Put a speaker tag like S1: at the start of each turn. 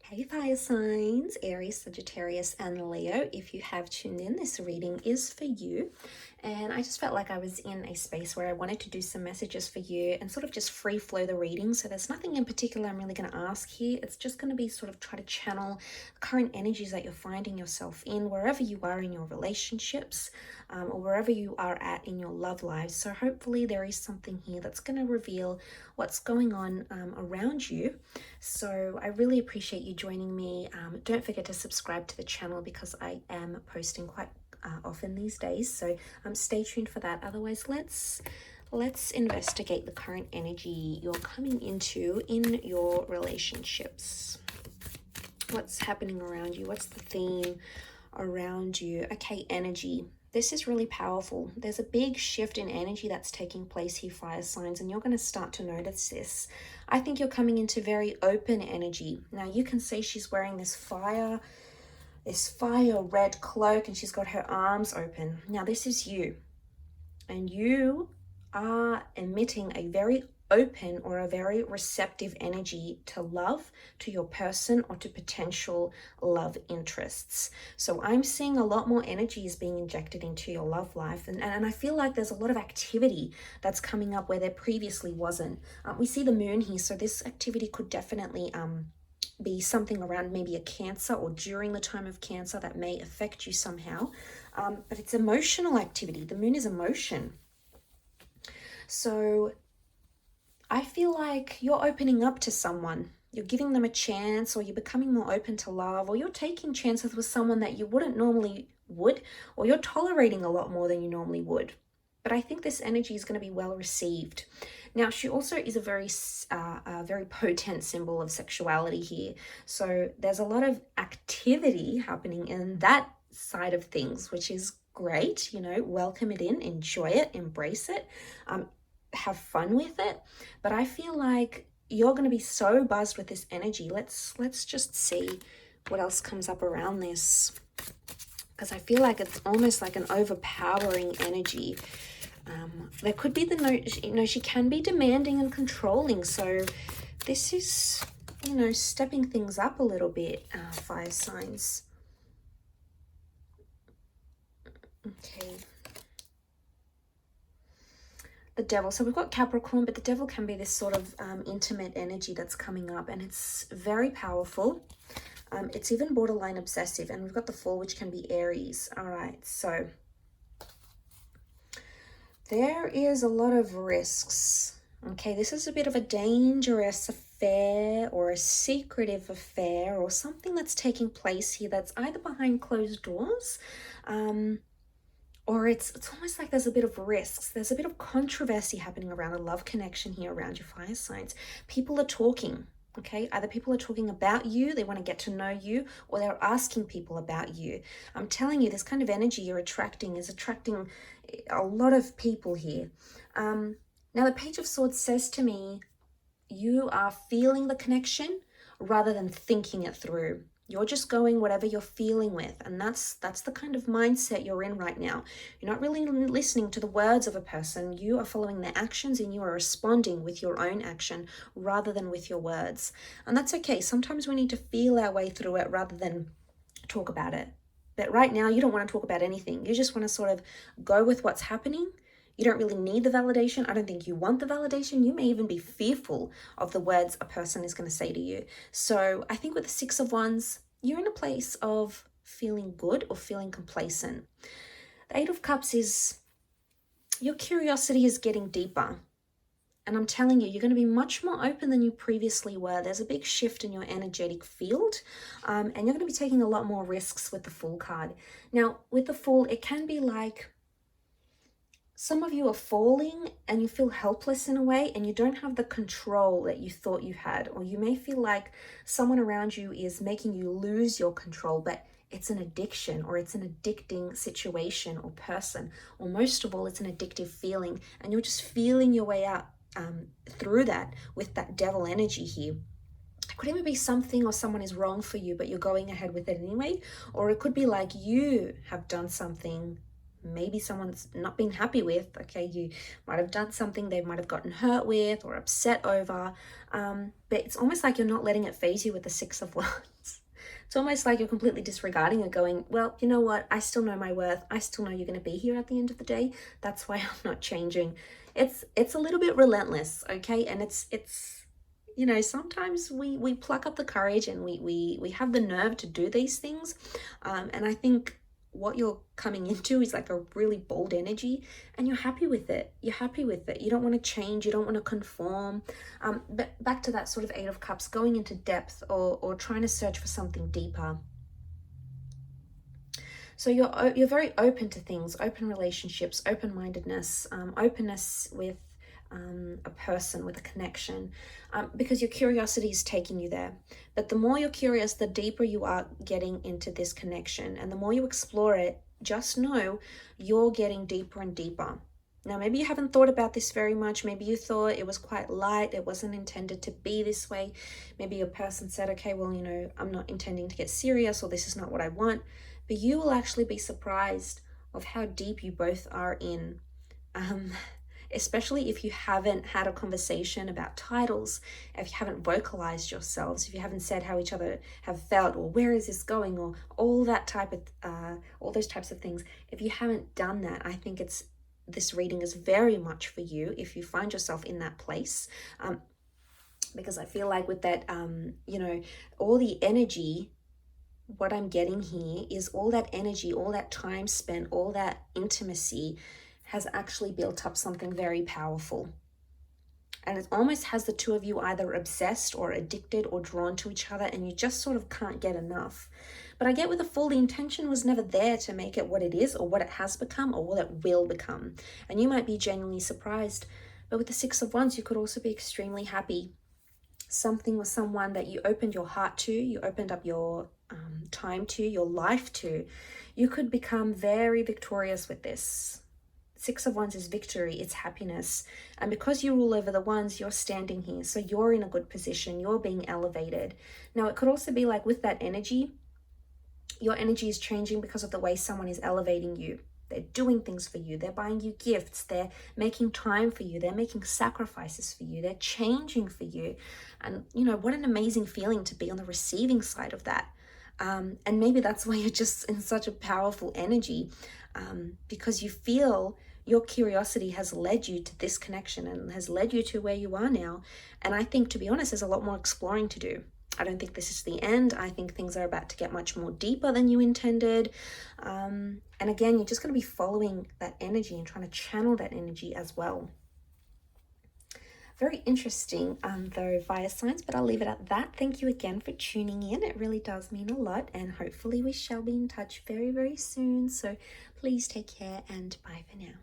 S1: Hey fire signs, Aries, Sagittarius, and Leo. If you have tuned in, this reading is for you. And I just felt like I was in a space where I wanted to do some messages for you and sort of just free flow the reading. So there's nothing in particular I'm really going to ask here. It's just going to be sort of try to channel current energies that you're finding yourself in, wherever you are in your relationships, or wherever you are at in your love life. So hopefully there is something here that's going to reveal what's going on around you. So I really appreciate you joining me. Don't forget to subscribe to the channel because I am posting quite often these days. So stay tuned for that. Otherwise, let's investigate the current energy you're coming into in your relationships. What's happening around you? What's the theme around you? Okay, energy. This is really powerful. There's a big shift in energy that's taking place here, fire signs, and you're going to start to notice this. I think you're coming into very open energy. Now you can see she's wearing this fire red cloak, and she's got her arms open. Now this is you, and you are emitting a very open or a very receptive energy to love, to your person, or to potential love interests. So I'm seeing a lot more energy is being injected into your love life, and I feel like there's a lot of activity that's coming up where there previously wasn't. We see the moon here, so this activity could definitely be something around maybe a Cancer or during the time of Cancer that may affect you somehow. But it's emotional activity. The moon is emotion. So I feel like you're opening up to someone. You're giving them a chance, or you're becoming more open to love, or you're taking chances with someone that you wouldn't normally would, or you're tolerating a lot more than you normally would. But I think this energy is going to be well received. Now, she also is a very potent symbol of sexuality here. So there's a lot of activity happening in that side of things, which is great. You know, welcome it in, enjoy it, embrace it, have fun with it. But I feel like you're going to be so buzzed with this energy. Let's just see what else comes up around this, because I feel like it's almost like an overpowering energy. There could be the note, she can be demanding and controlling. So this is, stepping things up a little bit, fire signs. Okay. The devil. So we've got Capricorn, but the devil can be this sort of intimate energy that's coming up, and it's very powerful. It's even borderline obsessive, and we've got the Fool, which can be Aries. All right, so there is a lot of risks. Okay, this is a bit of a dangerous affair or a secretive affair or something that's taking place here that's either behind closed doors, or it's almost like there's a bit of risks. There's a bit of controversy happening around a love connection here around your fire signs. People are talking, okay? Either people are talking about you, they want to get to know you, or they're asking people about you. I'm telling you, this kind of energy you're attracting is attracting a lot of people here. Now, the Page of Swords says to me, you are feeling the connection rather than thinking it through. You're just going whatever you're feeling with, and that's the kind of mindset you're in right now. You're not really listening to the words of a person. You are following their actions, and you are responding with your own action rather than with your words. And that's okay. Sometimes we need to feel our way through it rather than talk about it. But right now, you don't want to talk about anything. You just want to sort of go with what's happening. You don't really need the validation. I don't think you want the validation. You may even be fearful of the words a person is going to say to you. So I think with the Six of Wands, you're in a place of feeling good or feeling complacent. The Eight of Cups is your curiosity is getting deeper. And I'm telling you, you're going to be much more open than you previously were. There's a big shift in your energetic field, and you're going to be taking a lot more risks with the Fool card. Now, with the Fool, it can be like some of you are falling and you feel helpless in a way, and you don't have the control that you thought you had, or you may feel like someone around you is making you lose your control, but it's an addiction, or it's an addicting situation or person, or most of all, it's an addictive feeling, and you're just feeling your way out through that with that devil energy here. It could even be something or someone is wrong for you, but you're going ahead with it anyway, or it could be like you have done something maybe someone's not been happy with. Okay, you might have done something they might have gotten hurt with or upset over, but it's almost like you're not letting it phase you with the Six of Wands. It's almost like you're completely disregarding it, going, well, you know what, I still know my worth, I still know you're going to be here at the end of the day, that's why I'm not changing. It's a little bit relentless, okay? And it's you know, sometimes we pluck up the courage and we have the nerve to do these things, and I think what you're coming into is like a really bold energy, and you're happy with it. You're happy with it. You don't want to change. You don't want to conform. But back to that sort of Eight of Cups, going into depth or trying to search for something deeper. So you're very open to things, open relationships, open-mindedness, openness with a person, with a connection, because your curiosity is taking you there. But the more you're curious, the deeper you are getting into this connection. And the more you explore it, just know you're getting deeper and deeper. Now, maybe you haven't thought about this very much. Maybe you thought it was quite light. It wasn't intended to be this way. Maybe a person said, okay, well, you know, I'm not intending to get serious, or this is not what I want. But you will actually be surprised of how deep you both are in. Especially if you haven't had a conversation about titles, if you haven't vocalized yourselves, if you haven't said how each other have felt, or where is this going, or all that type of, all those types of things. If you haven't done that, I think this reading is very much for you if you find yourself in that place. Because I feel like with that, you know, all the energy, what I'm getting here is all that energy, all that time spent, all that intimacy has actually built up something very powerful. And it almost has the two of you either obsessed or addicted or drawn to each other, and you just sort of can't get enough. But I get with the Fool, the intention was never there to make it what it is or what it has become or what it will become. And you might be genuinely surprised. But with the Six of Wands, you could also be extremely happy. Something or someone that you opened your heart to, you opened up your time to, your life to. You could become very victorious with this. Six of Wands is victory, it's happiness. And because you rule over the wands, you're standing here. So you're in a good position, you're being elevated. Now, it could also be like with that energy, your energy is changing because of the way someone is elevating you. They're doing things for you. They're buying you gifts. They're making time for you. They're making sacrifices for you. They're changing for you. And, you know, what an amazing feeling to be on the receiving side of that. And maybe that's why you're just in such a powerful energy, because you feel your curiosity has led you to this connection and has led you to where you are now. And I think, to be honest, there's a lot more exploring to do. I don't think this is the end. I think things are about to get much more deeper than you intended. And again, you're just going to be following that energy and trying to channel that energy as well. Very interesting, though, fire signs, but I'll leave it at that. Thank you again for tuning in. It really does mean a lot, and hopefully we shall be in touch very, very soon. So please take care, and bye for now.